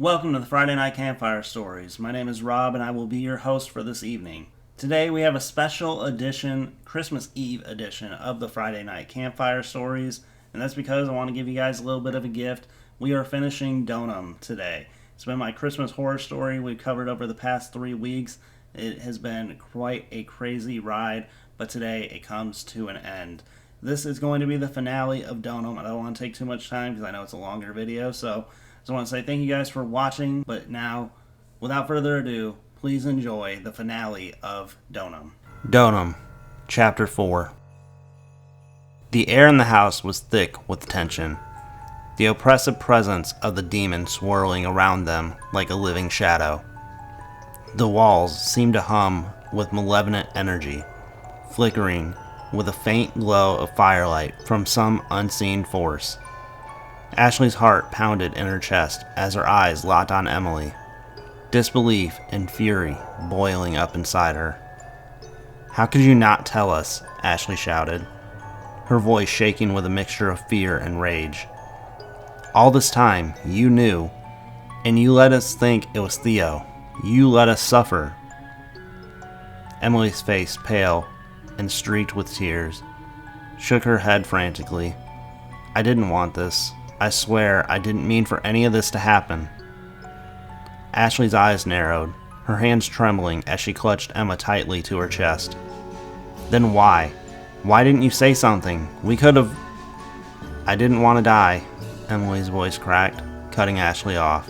Welcome to the Friday Night Campfire Stories. My name is Rob and I will be your host for this evening. Today we have a special edition, Christmas Eve edition of the Friday Night Campfire Stories, and that's because I want to give you guys a little bit of a gift. We are finishing DONUM today. It's been my Christmas horror story we've covered over the past 3 weeks. It has been quite a crazy ride, but today it comes to an end. This is going to be the finale of DONUM. I don't want to take too much time because I know it's a longer video, so I just want to say thank you guys for watching, but now, without further ado, please enjoy the finale of DONUM. DONUM, Chapter 4. The air in the house was thick with tension, the oppressive presence of the demon swirling around them like a living shadow. The walls seemed to hum with malevolent energy, flickering with a faint glow of firelight from some unseen force. Ashley's heart pounded in her chest as her eyes locked on Emily, disbelief and fury boiling up inside her. "How could you not tell us?" Ashley shouted, her voice shaking with a mixture of fear and rage. "All this time, you knew, and you let us think it was Theo. You let us suffer." Emily's face, pale and streaked with tears, shook her head frantically. "I didn't want this. I swear I didn't mean for any of this to happen." Ashley's eyes narrowed, her hands trembling as she clutched Emma tightly to her chest. "Then why? Why didn't you say something? We could have—" "I didn't want to die," Emily's voice cracked, cutting Ashley off.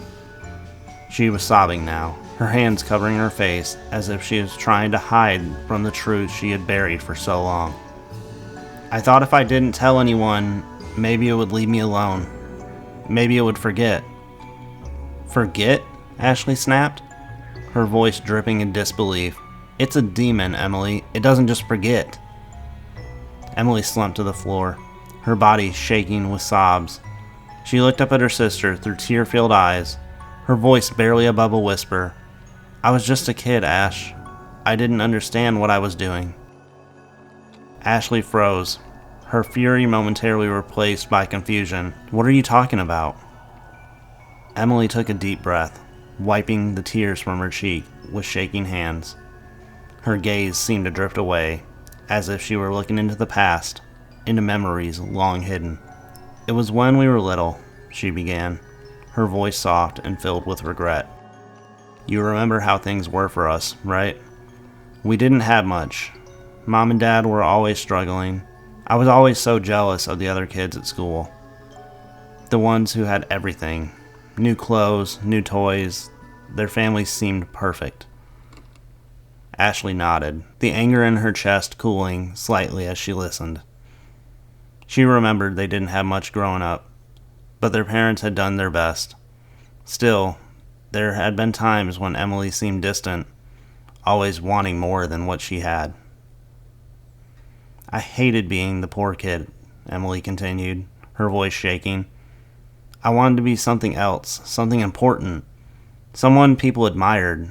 She was sobbing now, her hands covering her face as if she was trying to hide from the truth she had buried for so long. "I thought if I didn't tell anyone, maybe it would leave me alone. Maybe it would forget." "Forget?" Ashley snapped, her voice dripping in disbelief. "It's a demon, Emily. It doesn't just forget." Emily slumped to the floor, her body shaking with sobs. She looked up at her sister through tear-filled eyes, her voice barely above a whisper. "I was just a kid, Ash. I didn't understand what I was doing." Ashley froze, her fury momentarily replaced by confusion. "What are you talking about?" Emily took a deep breath, wiping the tears from her cheek with shaking hands. Her gaze seemed to drift away, as if she were looking into the past, into memories long hidden. "It was when we were little," she began, her voice soft and filled with regret. "You remember how things were for us, right? We didn't have much. Mom and Dad were always struggling. I was always so jealous of the other kids at school. The ones who had everything. New clothes, new toys. Their families seemed perfect." Ashley nodded, the anger in her chest cooling slightly as she listened. She remembered they didn't have much growing up, but their parents had done their best. Still, there had been times when Emily seemed distant, always wanting more than what she had. "I hated being the poor kid," Emily continued, her voice shaking. "I wanted to be something else, something important, someone people admired.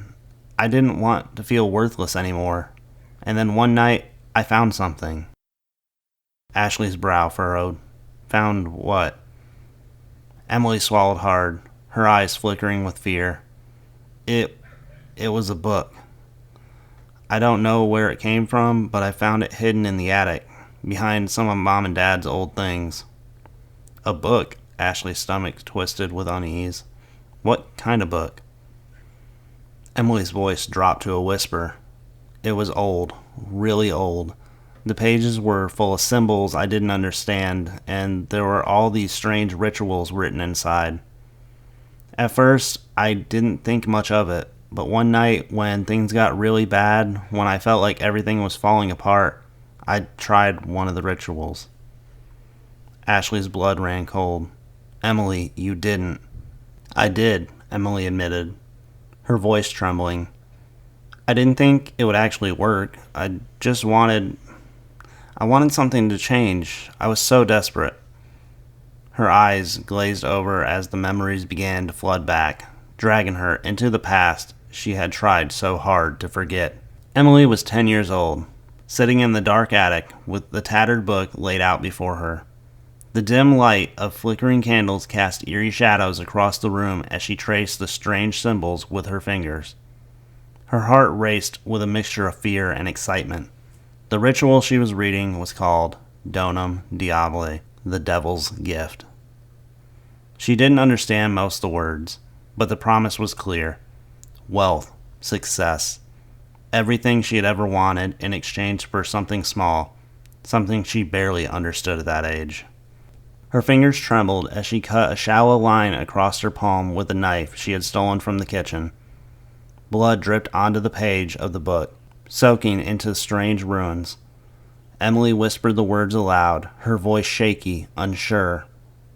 I didn't want to feel worthless anymore. And then one night, I found something." Ashley's brow furrowed. "Found what?" Emily swallowed hard, her eyes flickering with fear. It was a book. I don't know where it came from, but I found it hidden in the attic, behind some of Mom and Dad's old things." "A book?" Ashley's stomach twisted with unease. "What kind of book?" Emily's voice dropped to a whisper. "It was old, really old. The pages were full of symbols I didn't understand, and there were all these strange rituals written inside. At first, I didn't think much of it, but one night when things got really bad, when I felt like everything was falling apart, I tried one of the rituals." Ashley's blood ran cold. "Emily, you didn't." "I did," Emily admitted, her voice trembling. "I didn't think it would actually work. I wanted something to change. I was so desperate." Her eyes glazed over as the memories began to flood back, dragging her into the past she had tried so hard to forget. Emily was 10 years old, sitting in the dark attic with the tattered book laid out before her. The dim light of flickering candles cast eerie shadows across the room as she traced the strange symbols with her fingers. Her heart raced with a mixture of fear and excitement. The ritual she was reading was called DONUM, the Devil's Gift. She didn't understand most of the words, but the promise was clear. Wealth, success, everything she had ever wanted in exchange for something small, something she barely understood at that age. Her fingers trembled as she cut a shallow line across her palm with a knife she had stolen from the kitchen. Blood dripped onto the page of the book, soaking into strange runes. Emily whispered the words aloud, her voice shaky, unsure,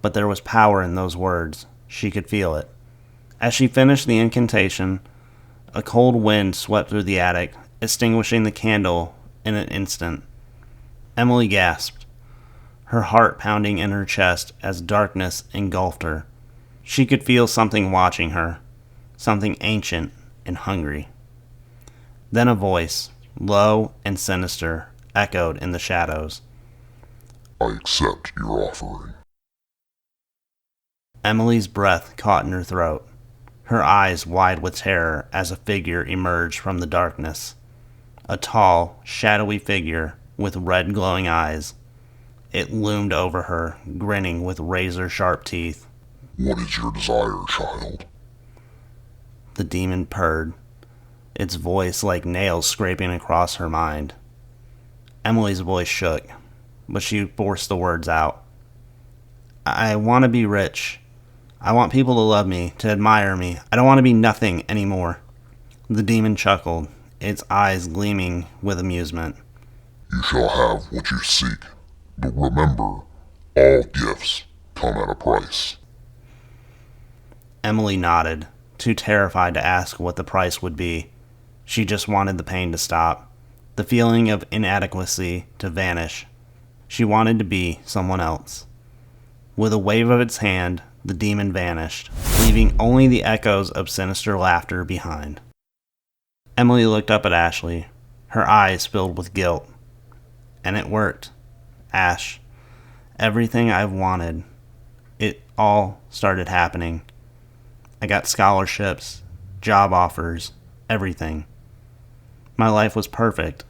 but there was power in those words. She could feel it. As she finished the incantation, a cold wind swept through the attic, extinguishing the candle in an instant. Emily gasped, her heart pounding in her chest as darkness engulfed her. She could feel something watching her, something ancient and hungry. Then a voice, low and sinister, echoed in the shadows. I accept your offering. Emily's breath caught in her throat, her eyes wide with terror as a figure emerged from the darkness. A tall, shadowy figure with red glowing eyes. It loomed over her, grinning with razor-sharp teeth. What is your desire, child? The demon purred, its voice like nails scraping across her mind. Emily's voice shook, but she forced the words out. I want to be rich. I want people to love me, to admire me. I don't want to be nothing anymore. The demon chuckled, its eyes gleaming with amusement. You shall have what you seek, but remember, all gifts come at a price. Emily nodded, too terrified to ask what the price would be. She just wanted the pain to stop, the feeling of inadequacy to vanish. She wanted to be someone else. With a wave of its hand, the demon vanished, leaving only the echoes of sinister laughter behind. Emily looked up at Ashley, her eyes filled with guilt. And it worked. Ash, everything I've wanted, it all started happening. I got scholarships, job offers, everything. My life was perfect,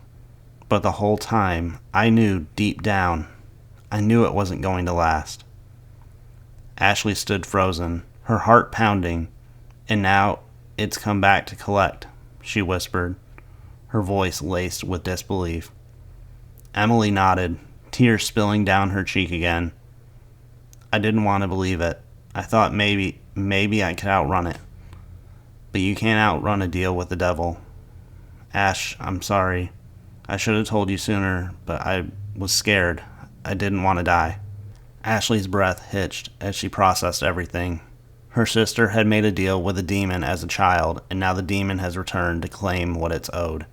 but the whole time, I knew deep down, I knew it wasn't going to last. Ashley stood frozen, her heart pounding, and now it's come back to collect, she whispered, her voice laced with disbelief. Emily nodded, tears spilling down her cheek again. I didn't want to believe it. I thought maybe I could outrun it. But you can't outrun a deal with the devil. Ash, I'm sorry. I should have told you sooner, but I was scared. I didn't want to die. Ashley's breath hitched as she processed everything. Her sister had made a deal with a demon as a child, and now the demon has returned to claim what it's owed.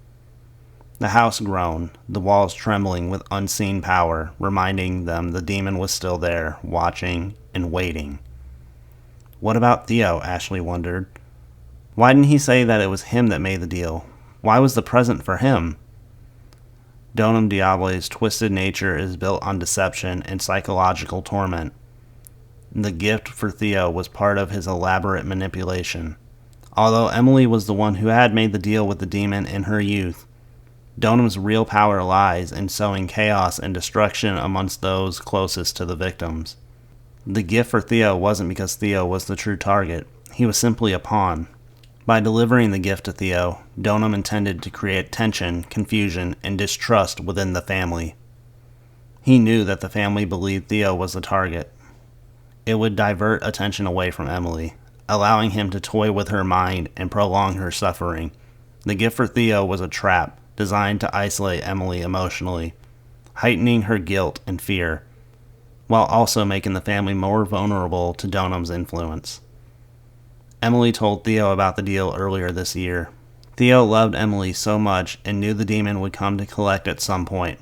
The house groaned, the walls trembling with unseen power, reminding them the demon was still there, watching and waiting. What about Theo? Ashley wondered. Why didn't he say that it was him that made the deal? Why was the present for him? Donum Diable's twisted nature is built on deception and psychological torment. The gift for Theo was part of his elaborate manipulation. Although Emily was the one who had made the deal with the demon in her youth, Donum's real power lies in sowing chaos and destruction amongst those closest to the victims. The gift for Theo wasn't because Theo was the true target. He was simply a pawn. By delivering the gift to Theo, Donum intended to create tension, confusion, and distrust within the family. He knew that the family believed Theo was the target. It would divert attention away from Emily, allowing him to toy with her mind and prolong her suffering. The gift for Theo was a trap designed to isolate Emily emotionally, heightening her guilt and fear, while also making the family more vulnerable to Donum's influence. Emily told Theo about the deal earlier this year. Theo loved Emily so much and knew the demon would come to collect at some point.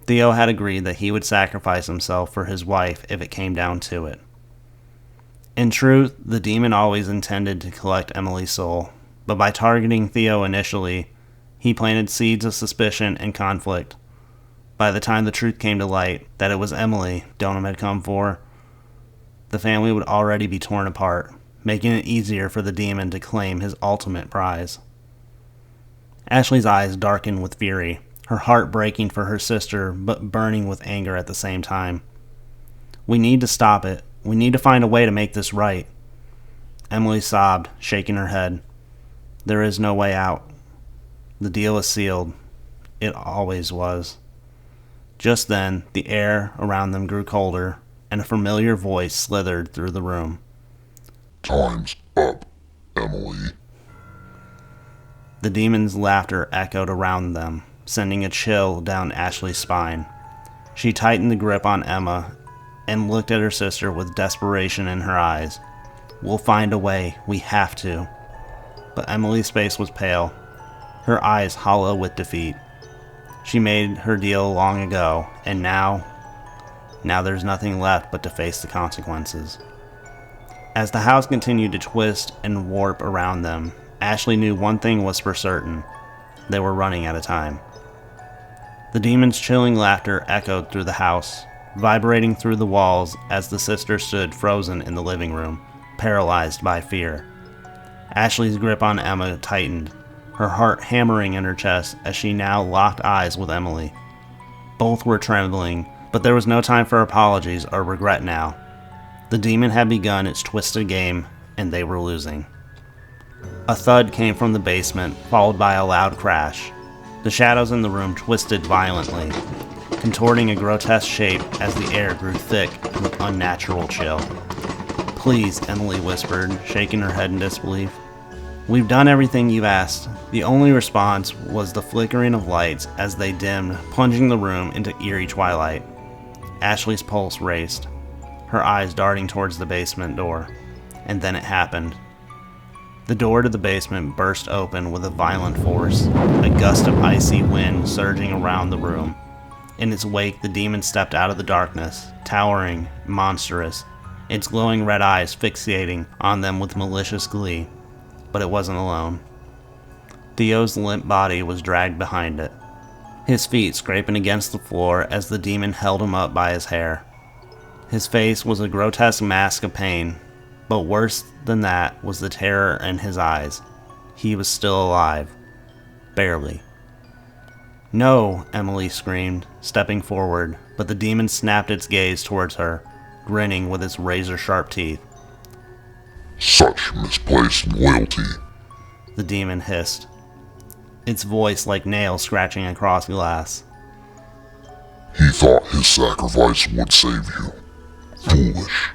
Theo had agreed that he would sacrifice himself for his wife if it came down to it. In truth, the demon always intended to collect Emily's soul, but by targeting Theo initially, he planted seeds of suspicion and conflict. By the time the truth came to light that it was Emily DONUM had come for, the family would already be torn apart, making it easier for the demon to claim his ultimate prize. Ashley's eyes darkened with fury, her heart breaking for her sister, but burning with anger at the same time. We need to stop it. We need to find a way to make this right. Emily sobbed, shaking her head. There is no way out. The deal is sealed. It always was. Just then, the air around them grew colder, and a familiar voice slithered through the room. Time's up, Emily. The demon's laughter echoed around them, sending a chill down Ashley's spine. She tightened the grip on Emma and looked at her sister with desperation in her eyes. We'll find a way. We have to. But Emily's face was pale, her eyes hollow with defeat. She made her deal long ago, and now there's nothing left but to face the consequences. As the house continued to twist and warp around them, Ashley knew one thing was for certain. They were running out of time. The demon's chilling laughter echoed through the house, vibrating through the walls as the sisters stood frozen in the living room, paralyzed by fear. Ashley's grip on Emma tightened, her heart hammering in her chest as she now locked eyes with Emily. Both were trembling, but there was no time for apologies or regret now. The demon had begun its twisted game, and they were losing. A thud came from the basement, followed by a loud crash. The shadows in the room twisted violently, contorting a grotesque shape as the air grew thick with unnatural chill. Please, Emily whispered, shaking her head in disbelief. We've done everything you've asked. The only response was the flickering of lights as they dimmed, plunging the room into eerie twilight. Ashley's pulse raced, her eyes darting towards the basement door. And then it happened. The door to the basement burst open with a violent force, a gust of icy wind surging around the room. In its wake, the demon stepped out of the darkness, towering, monstrous, its glowing red eyes fixating on them with malicious glee. But it wasn't alone. Theo's limp body was dragged behind it, his feet scraping against the floor as the demon held him up by his hair. His face was a grotesque mask of pain, but worse than that was the terror in his eyes. He was still alive. Barely. No, Emily screamed, stepping forward, but the demon snapped its gaze towards her, grinning with its razor-sharp teeth. Such misplaced loyalty, The demon hissed, its voice like nails scratching across glass. He thought his sacrifice would save you. Foolish.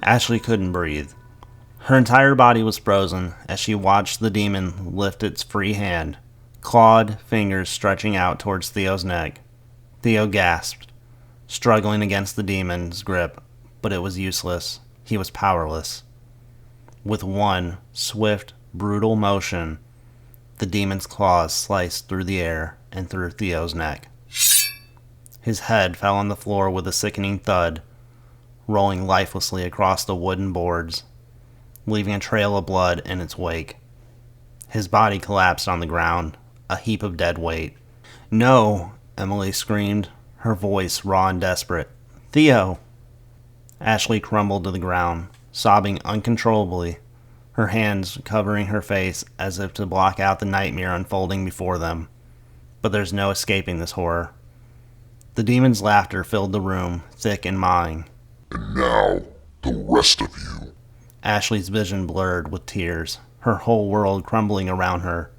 Ashley couldn't breathe. Her entire body was frozen as she watched the demon lift its free hand, clawed fingers stretching out towards Theo's neck. Theo gasped, struggling against the demon's grip, but it was useless. He was powerless. With one swift, brutal motion, the demon's claws sliced through the air and through Theo's neck. His head fell on the floor with a sickening thud, rolling lifelessly across the wooden boards, leaving a trail of blood in its wake. His body collapsed on the ground, a heap of dead weight. No, Emily screamed, her voice raw and desperate. Theo! Ashley crumbled to the ground, sobbing uncontrollably, her hands covering her face as if to block out the nightmare unfolding before them. But there's no escaping this horror. The demon's laughter filled the room, thick and mawing. And now, the rest of you. Ashley's vision blurred with tears, her whole world crumbling around her.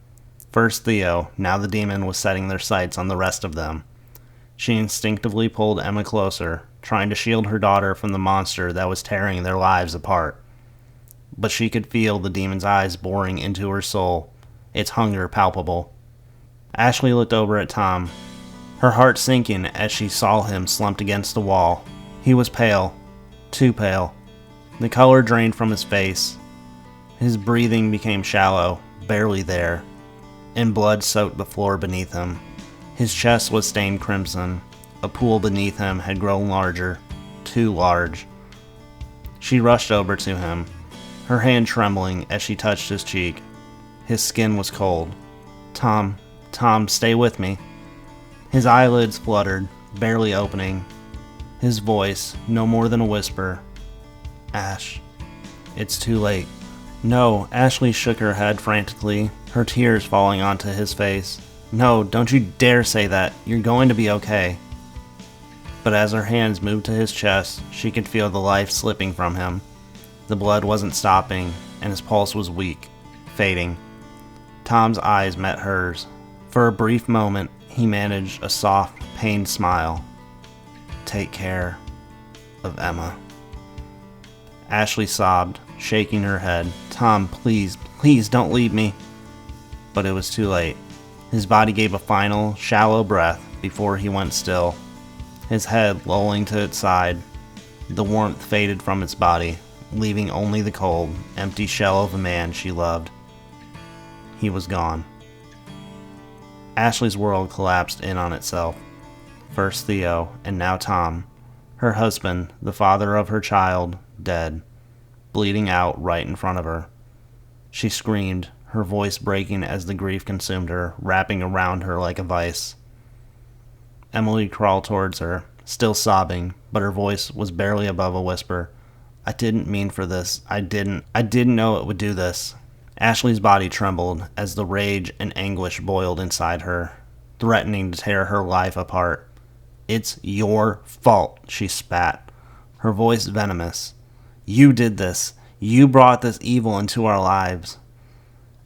First Theo, now the demon was setting their sights on the rest of them. She instinctively pulled Emma closer, trying to shield her daughter from the monster that was tearing their lives apart. But she could feel the demon's eyes boring into her soul, its hunger palpable. Ashley looked over at Tom, her heart sinking as she saw him slumped against the wall. He was pale, too pale. The color drained from his face. His breathing became shallow, barely there, and blood soaked the floor beneath him. His chest was stained crimson. A pool beneath him had grown larger, too large. She rushed over to him, her hand trembling as she touched his cheek. His skin was cold. Tom, stay with me." His eyelids fluttered, barely opening. His voice, no more than a whisper. Ash, it's too late. No, Ashley shook her head frantically, her tears falling onto his face. No, don't you dare say that. You're going to be okay. But as her hands moved to his chest, she could feel the life slipping from him. The blood wasn't stopping, and his pulse was weak, fading. Tom's eyes met hers. For a brief moment, he managed a soft, pained smile. Take care of Emma. Ashley sobbed, shaking her head. Tom, please, please don't leave me. But it was too late. His body gave a final, shallow breath before he went still, his head lolling to its side. The warmth faded from its body, leaving only the cold, empty shell of a man she loved. He was gone. Ashley's world collapsed in on itself. First Theo, and now Tom, her husband, the father of her child, dead, bleeding out right in front of her. She screamed, her voice breaking as the grief consumed her, wrapping around her like a vice. Emily crawled towards her, still sobbing, but her voice was barely above a whisper. I didn't mean for this. I didn't know it would do this. Ashley's body trembled as the rage and anguish boiled inside her, threatening to tear her life apart. It's your fault, she spat, her voice venomous. You did this. You brought this evil into our lives.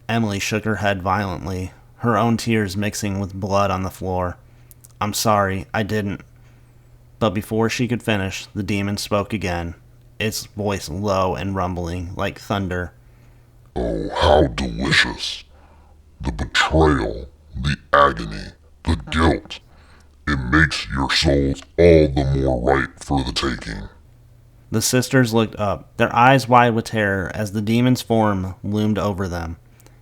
Emily shook her head violently, her own tears mixing with blood on the floor. I'm sorry, I didn't. But before she could finish, the demon spoke again, its voice low and rumbling, like thunder. Oh, how delicious. The betrayal, the agony, the guilt. It makes your souls all the more ripe for the taking. The sisters looked up, their eyes wide with terror as the demon's form loomed over them,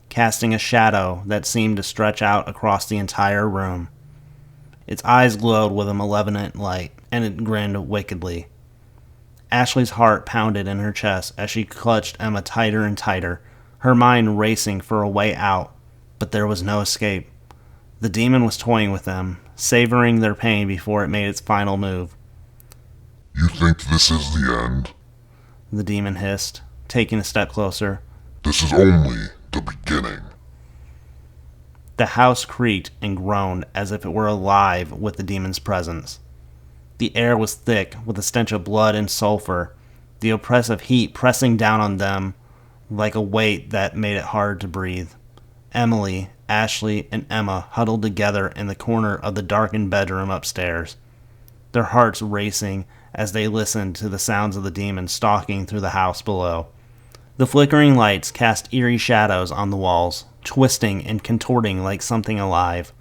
casting a shadow that seemed to stretch out across the entire room. Its eyes glowed with a malevolent light, and it grinned wickedly. Ashley's heart pounded in her chest as she clutched Emma tighter and tighter, her mind racing for a way out, but there was no escape. The demon was toying with them, savoring their pain before it made its final move. You think this is the end? The demon hissed, taking a step closer. This is only the beginning. The house creaked and groaned as if it were alive with the demon's presence. The air was thick with the stench of blood and sulfur, the oppressive heat pressing down on them like a weight that made it hard to breathe. Emily, Ashley, and Emma huddled together in the corner of the darkened bedroom upstairs, their hearts racing as they listened to the sounds of the demon stalking through the house below. The flickering lights cast eerie shadows on the walls, twisting and contorting like something alive.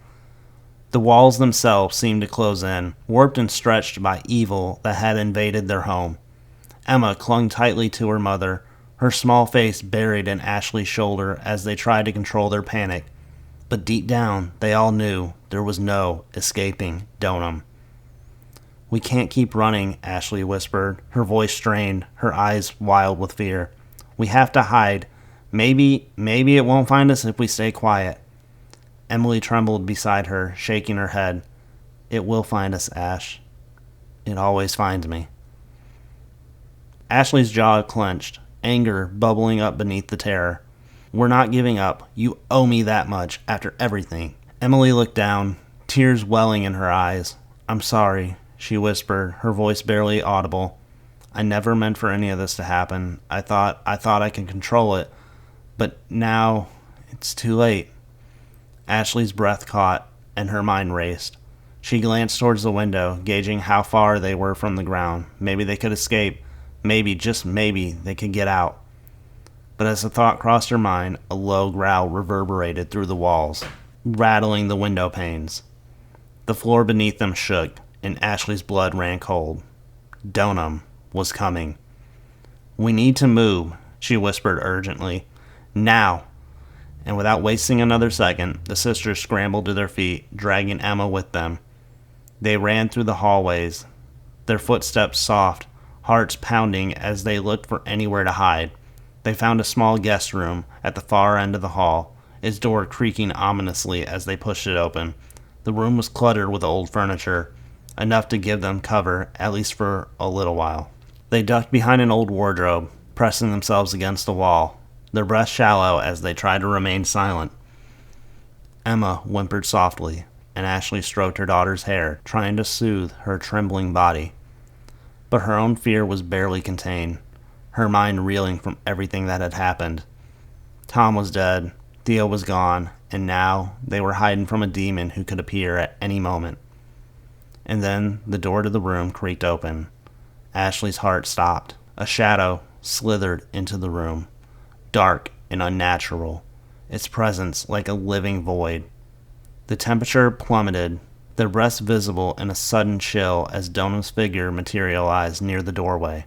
The walls themselves seemed to close in, warped and stretched by evil that had invaded their home. Emma clung tightly to her mother, her small face buried in Ashley's shoulder as they tried to control their panic. But deep down, they all knew there was no escaping DONUM. We can't keep running, Ashley whispered, her voice strained, her eyes wild with fear. We have to hide. Maybe it won't find us if we stay quiet. Emily trembled beside her, shaking her head. It will find us, Ash. It always finds me. Ashley's jaw clenched, anger bubbling up beneath the terror. We're not giving up. You owe me that much after everything. Emily looked down, tears welling in her eyes. I'm sorry, she whispered, her voice barely audible. I never meant for any of this to happen. I thought I could control it. But now, it's too late. Ashley's breath caught, and her mind raced. She glanced towards the window, gauging how far they were from the ground. Maybe they could escape. Maybe, just maybe, they could get out. But as the thought crossed her mind, a low growl reverberated through the walls, rattling the window panes. The floor beneath them shook, and Ashley's blood ran cold. DONUM was coming. We need to move, she whispered urgently. Now! And without wasting another second, the sisters scrambled to their feet, dragging Emma with them. They ran through the hallways, their footsteps soft, hearts pounding as they looked for anywhere to hide. They found a small guest room at the far end of the hall, its door creaking ominously as they pushed it open. The room was cluttered with old furniture, enough to give them cover, at least for a little while. They ducked behind an old wardrobe, pressing themselves against the wall, their breaths shallow as they tried to remain silent. Emma whimpered softly, and Ashley stroked her daughter's hair, trying to soothe her trembling body. But her own fear was barely contained, her mind reeling from everything that had happened. Tom was dead, Theo was gone, and now they were hiding from a demon who could appear at any moment. And then the door to the room creaked open. Ashley's heart stopped. A shadow slithered into the room, dark and unnatural, its presence like a living void. The temperature plummeted, their breaths visible in a sudden chill as DONUM's figure materialized near the doorway.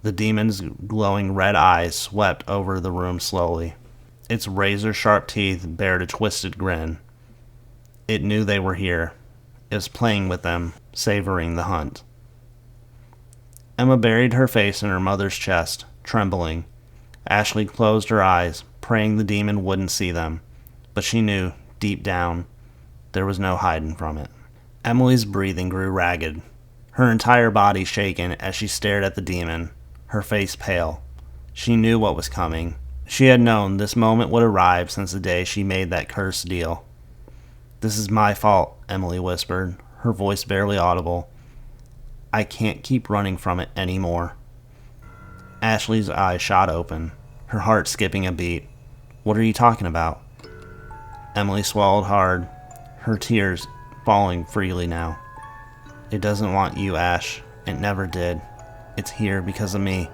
The demon's glowing red eyes swept over the room slowly. Its razor-sharp teeth bared a twisted grin. It knew they were here. It was playing with them, savoring the hunt. Emma buried her face in her mother's chest, trembling. Ashley closed her eyes, praying the demon wouldn't see them, but she knew, deep down, there was no hiding from it. Emily's breathing grew ragged, her entire body shaken as she stared at the demon, her face pale. She knew what was coming. She had known this moment would arrive since the day she made that cursed deal. "This is my fault," Emily whispered, her voice barely audible. "I can't keep running from it anymore." Ashley's eyes shot open, her heart skipping a beat. "What are you talking about?" Emily swallowed hard, her tears falling freely now. "It doesn't want you, Ash. It never did. It's here because of me."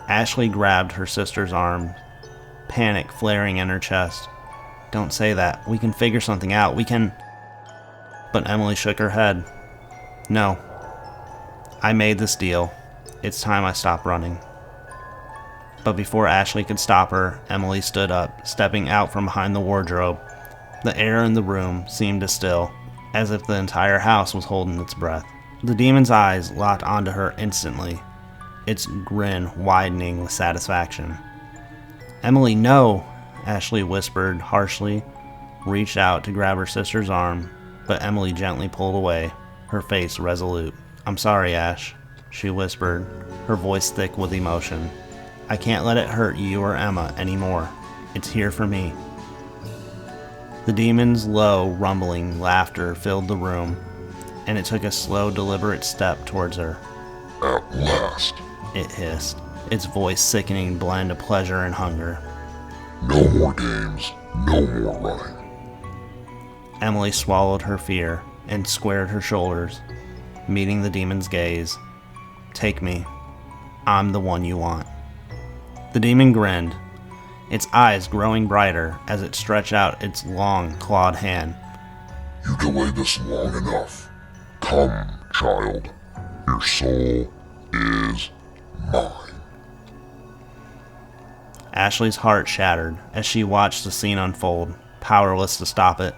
Ashley grabbed her sister's arm, panic flaring in her chest. "Don't say that. We can figure something out. We can..." But Emily shook her head. "No. I made this deal. It's time I stop running." But before Ashley could stop her, Emily stood up, stepping out from behind the wardrobe. The air in the room seemed to still, as if the entire house was holding its breath. The demon's eyes locked onto her instantly, its grin widening with satisfaction. "Emily, no!" Ashley whispered harshly, reached out to grab her sister's arm, but Emily gently pulled away, her face resolute. "I'm sorry, Ash," she whispered, her voice thick with emotion. "I can't let it hurt you or Emma anymore. It's here for me." The demon's low, rumbling laughter filled the room, and it took a slow, deliberate step towards her. "At last," it hissed, its voice sickening blend of pleasure and hunger. "No more games, no more running." Emily swallowed her fear and squared her shoulders, meeting the demon's gaze. "Take me. I'm the one you want." The demon grinned, its eyes growing brighter as it stretched out its long, clawed hand. "You delayed this long enough. Come, child. Your soul is mine." Ashley's heart shattered as she watched the scene unfold, powerless to stop it.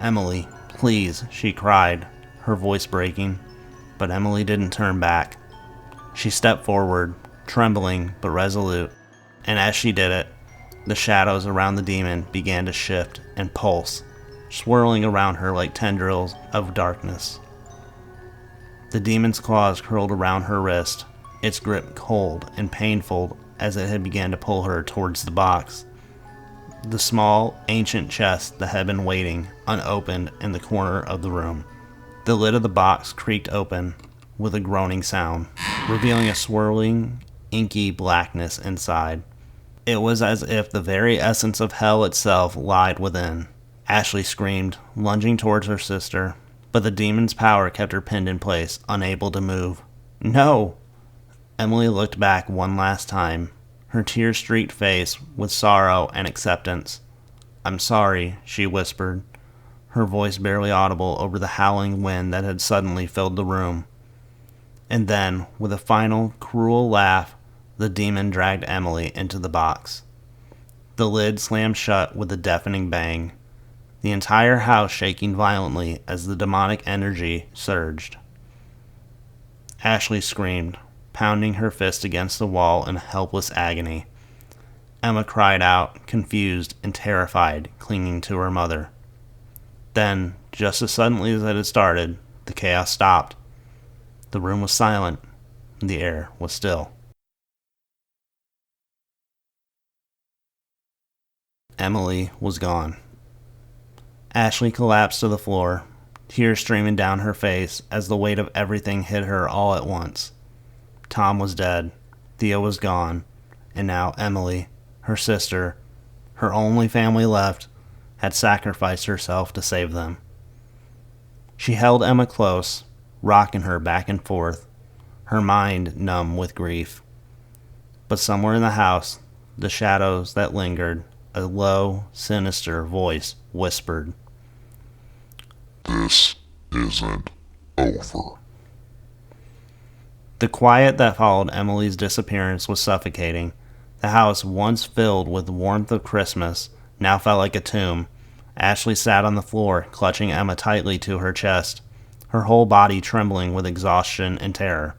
"Emily, please," she cried, her voice breaking. But Emily didn't turn back. She stepped forward, trembling but resolute, and as she did it, the shadows around the demon began to shift and pulse, swirling around her like tendrils of darkness. The demon's claws curled around her wrist, its grip cold and painful as it had begun to pull her towards the box. The small, ancient chest that had been waiting, unopened in the corner of the room. The lid of the box creaked open with a groaning sound, revealing a swirling, inky blackness inside. It was as if the very essence of hell itself lied within. Ashley screamed, lunging towards her sister, but the demon's power kept her pinned in place, unable to move. "No!" Emily looked back one last time, her tear-streaked face with sorrow and acceptance. "I'm sorry," she whispered, her voice barely audible over the howling wind that had suddenly filled the room. And then, with a final, cruel laugh, the demon dragged Emily into the box. The lid slammed shut with a deafening bang, the entire house shaking violently as the demonic energy surged. Ashley screamed, pounding her fist against the wall in helpless agony. Emma cried out, confused and terrified, clinging to her mother. Then, Just as suddenly as it had started, the chaos stopped. The room was silent, and the air was still. Emily was gone. Ashley collapsed to the floor, tears streaming down her face as the weight of everything hit her all at once. Tom was dead, Theo was gone, and now Emily, her sister, her only family left, had sacrificed herself to save them. She held Emma close, rocking her back and forth, her mind numb with grief. But somewhere in the house, the shadows that lingered, a low, sinister voice whispered, "This isn't over." The quiet that followed Emily's disappearance was suffocating. The house, once filled with the warmth of Christmas, now felt like a tomb. Ashley sat on the floor, clutching Emma tightly to her chest, her whole body trembling with exhaustion and terror.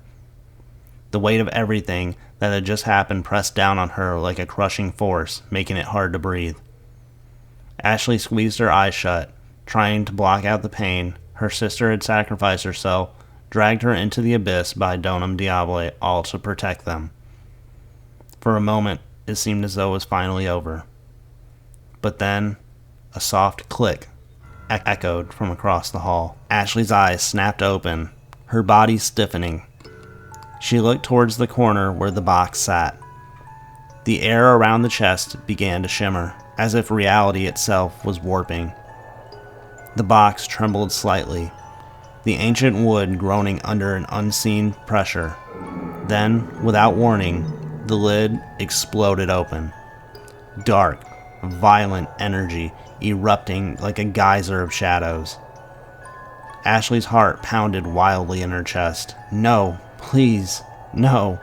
The weight of everything that had just happened pressed down on her like a crushing force, making it hard to breathe. Ashley squeezed her eyes shut, trying to block out the pain. Her sister had sacrificed herself, dragged her into the abyss by Donum Diablo, all to protect them. For a moment, it seemed as though it was finally over. But then, a soft click echoed from across the hall. Ashley's eyes snapped open, her body stiffening. She looked towards the corner where the box sat. The air around the chest began to shimmer, as if reality itself was warping. The box trembled slightly, the ancient wood groaning under an unseen pressure. Then, without warning, the lid exploded open. Dark, violent energy erupting like a geyser of shadows. Ashley's heart pounded wildly in her chest. "No, please, no,"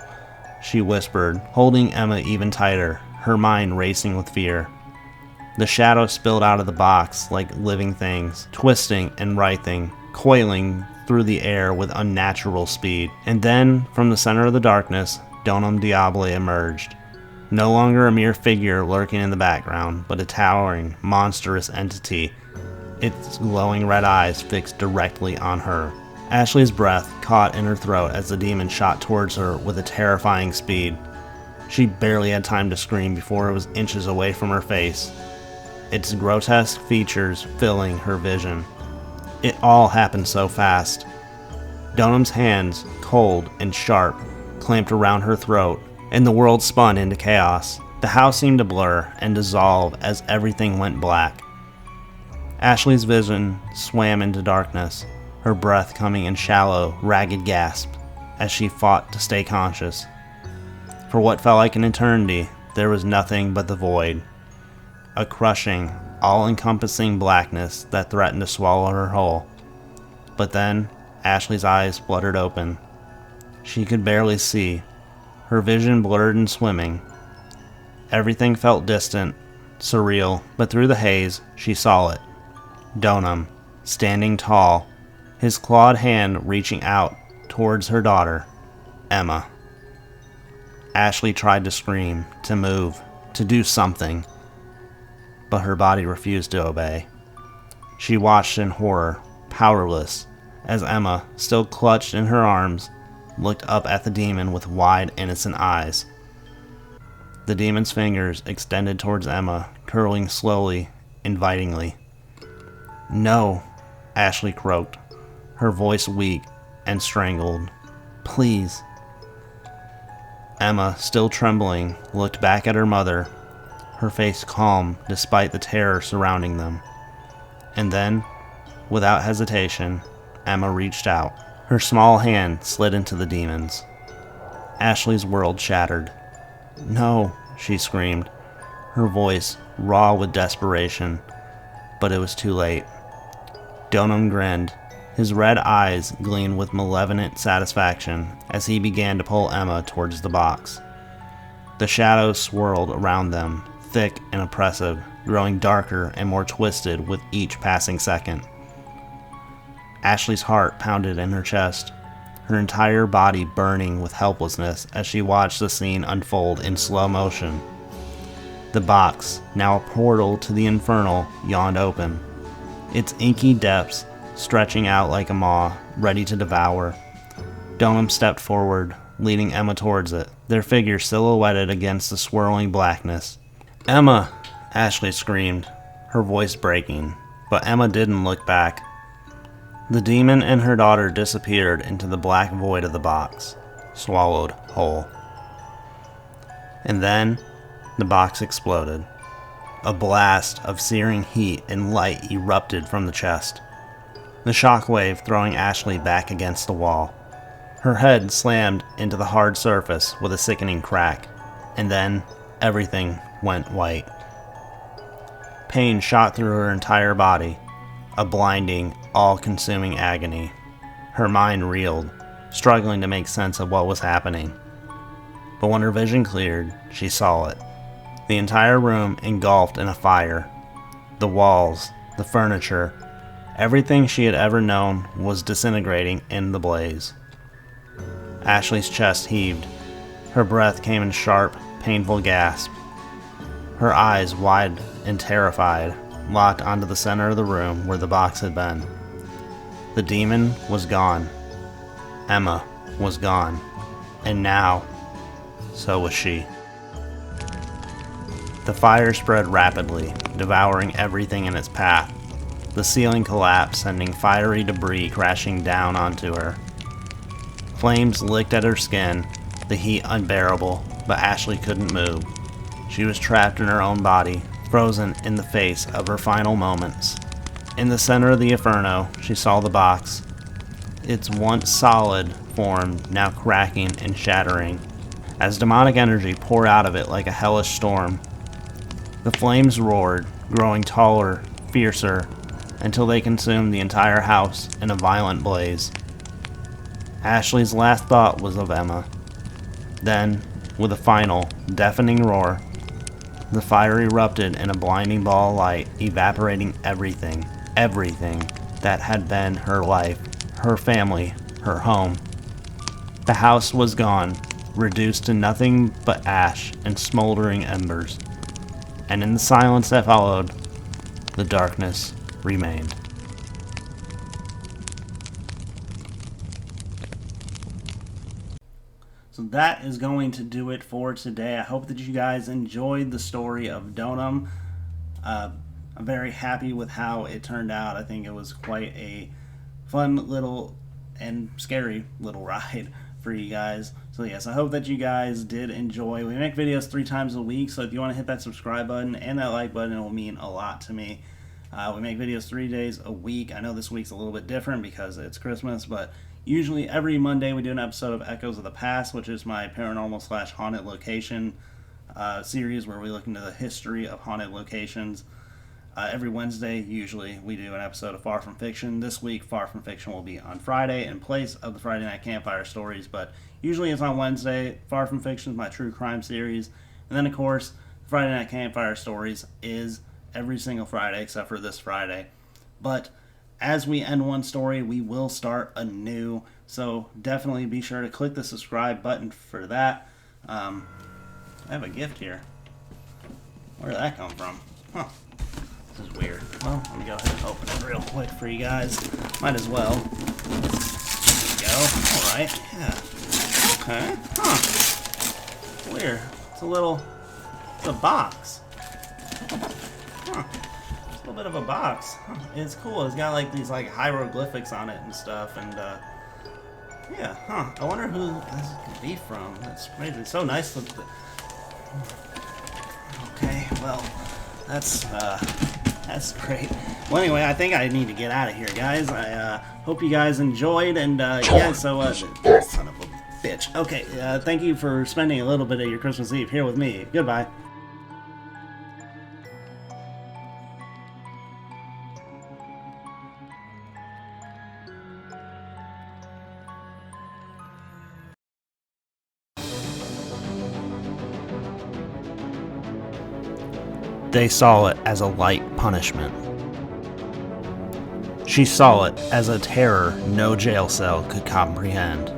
she whispered, holding Emma even tighter, her mind racing with fear. The shadows spilled out of the box like living things, twisting and writhing, coiling through the air with unnatural speed. And then, from the center of the darkness, Donum Diablo emerged. No longer a mere figure lurking in the background, but a towering, monstrous entity, its glowing red eyes fixed directly on her. Ashley's breath caught in her throat as the demon shot towards her with a terrifying speed. She barely had time to scream before it was inches away from her face, its grotesque features filling her vision. It all happened so fast. Donum's hands, cold and sharp, clamped around her throat, and the world spun into chaos. The house seemed to blur and dissolve as everything went black. Ashley's vision swam into darkness, her breath coming in shallow, ragged gasps as she fought to stay conscious. For what felt like an eternity, there was nothing but the void. A crushing, all-encompassing blackness that threatened to swallow her whole. But then, Ashley's eyes fluttered open. She could barely see, her vision blurred and swimming. Everything felt distant, surreal, but through the haze, she saw it. Donum, standing tall, his clawed hand reaching out towards her daughter, Emma. Ashley tried to scream, to move, to do something, but her body refused to obey. She watched in horror, powerless, as Emma, still clutched in her arms, looked up at the demon with wide, innocent eyes. The demon's fingers extended towards Emma, curling slowly, invitingly. "No," Ashley croaked, her voice weak and strangled. "Please." Emma, still trembling, looked back at her mother, her face calm despite the terror surrounding them. And then, without hesitation, Emma reached out. Her small hand slid into the demon's. Ashley's world shattered. "No," she screamed, her voice raw with desperation, but it was too late. Donum grinned. His red eyes gleamed with malevolent satisfaction as he began to pull Emma towards the box. The shadows swirled around them, thick and oppressive, growing darker and more twisted with each passing second. Ashley's heart pounded in her chest, her entire body burning with helplessness as she watched the scene unfold in slow motion. The box, now a portal to the infernal, yawned open. its inky depths stretching out like a maw, ready to devour. DONUM stepped forward, leading Emma towards it, their figures silhouetted against the swirling blackness. "Emma!" Ashley screamed, her voice breaking, but Emma didn't look back. The demon and her daughter disappeared into the black void of the box, swallowed whole. And then, the box exploded. A blast of searing heat and light erupted from the chest, the shockwave throwing Ashley back against the wall. Her head slammed into the hard surface with a sickening crack, and then everything went white. Pain shot through her entire body, a blinding, all-consuming agony. Her mind reeled, struggling to make sense of what was happening. But when her vision cleared, she saw it. The entire room engulfed in a fire. The walls, the furniture, everything she had ever known was disintegrating in the blaze. Ashley's chest heaved. Her breath came in sharp, painful gasps. Her eyes, wide and terrified, locked onto the center of the room where the box had been. The demon was gone. Emma was gone. And now, so was she. The fire spread rapidly, devouring everything in its path. The ceiling collapsed, sending fiery debris crashing down onto her. Flames licked at her skin, the heat unbearable, but Ashley couldn't move. She was trapped in her own body, frozen in the face of her final moments. In the center of the inferno, she saw the box, its once solid form now cracking and shattering, as demonic energy poured out of it like a hellish storm. The flames roared, growing taller, fiercer, until they consumed the entire house in a violent blaze. Ashley's last thought was of Emma. Then, with a final, deafening roar, the fire erupted in a blinding ball of light, evaporating everything that had been her life, her family, her home. The house was gone, reduced to nothing but ash and smoldering embers. And in the silence that followed, the darkness remained. So that is going to do it for today. I hope that you guys enjoyed the story of DONUM. I'm very happy with how it turned out. I think it was quite a fun little and scary little ride for you guys. So yes, I hope that you guys did enjoy. We make videos 3 times a week, so if you want to hit that subscribe button and that like button, it will mean a lot to me. We make videos 3 days a week. I know this week's a little bit different because it's Christmas, but usually every Monday we do an episode of Echoes of the Past, which is my paranormal / haunted location series where we look into the history of haunted locations. Every Wednesday, usually, we do an episode of Far From Fiction. This week, Far From Fiction will be on Friday in place of the Friday Night Campfire Stories, but usually it's on Wednesday. Far From Fiction is my true crime series. And then, of course, Friday Night Campfire Stories is every single Friday except for this Friday. But as we end one story, we will start a new, so definitely be sure to click the subscribe button for that. I have a gift here. Where did that come from? Huh. This is weird. Well, let me go ahead and open it real quick for you guys. Might as well. There we go. Alright. Yeah. Okay. Huh. Weird. It's a box. Huh. It's a little bit of a box. Huh. It's cool. It's got like these like hieroglyphics on it and stuff, and yeah, huh. I wonder who this could be from. That's crazy. It's so nice. Okay, well, that's great. Well, anyway, I think I need to get out of here, guys. I hope you guys enjoyed, and yeah, so son of a bitch. Okay, thank you for spending a little bit of your Christmas Eve here with me. Goodbye. They saw it as a light punishment. She saw it as a terror no jail cell could comprehend.